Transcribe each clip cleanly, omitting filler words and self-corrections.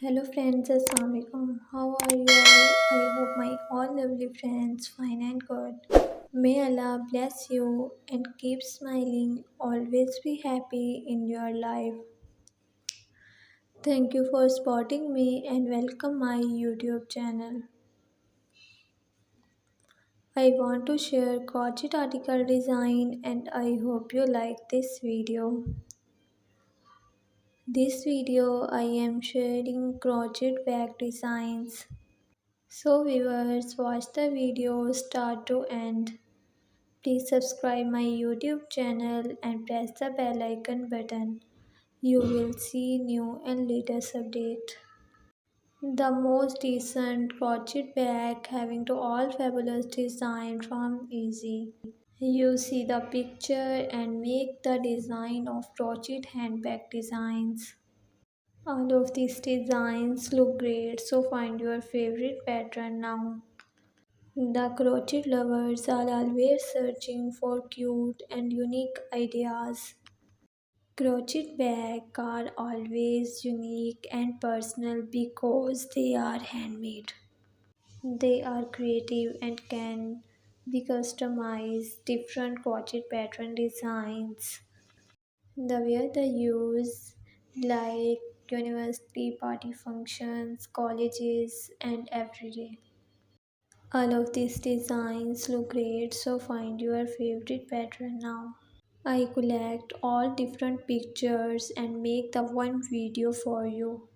Hello friends, Assalamualaikum. How are you all? I hope my all lovely friends fine and good. May Allah bless you and keep smiling. Always be happy in your life. Thank you for spotting me and welcome my YouTube channel. I want to share crochet article design and I hope you like this video. This video I am sharing crochet bag designs. So viewers, watch the video start to end. Please subscribe my YouTube channel and press the bell icon button. You will see new and latest update. The most decent crochet bag having to all fabulous design from easy. You see the picture and make the design of crochet handbag designs. All of these designs look great, so find your favorite pattern now. The crochet lovers are always searching for cute and unique ideas. Crochet bags are always unique and personal because they are handmade. They are creative and can be customized different crochet pattern designs. The wear they use like university party functions, colleges and everyday. All of these designs look great, so find your favorite pattern now. I collect all different pictures and make the one video for you.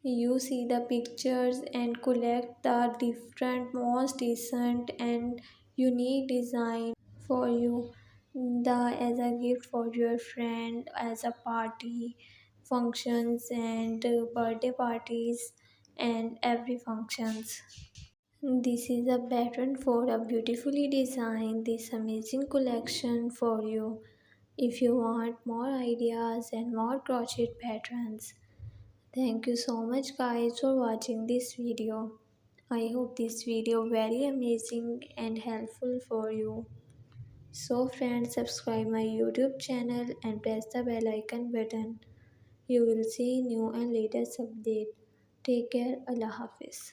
You see the pictures and collect the different most decent and unique design for you. The as a gift for your friend, as a party, functions and birthday parties and every functions. This is a pattern for a beautifully designed this amazing collection for you. If you want more ideas and more crochet patterns, thank you so much guys for watching this video. I hope this video very amazing and helpful for you. So friends, subscribe my YouTube channel and press the bell icon button. You will see new and latest update. Take care. Allah Hafiz.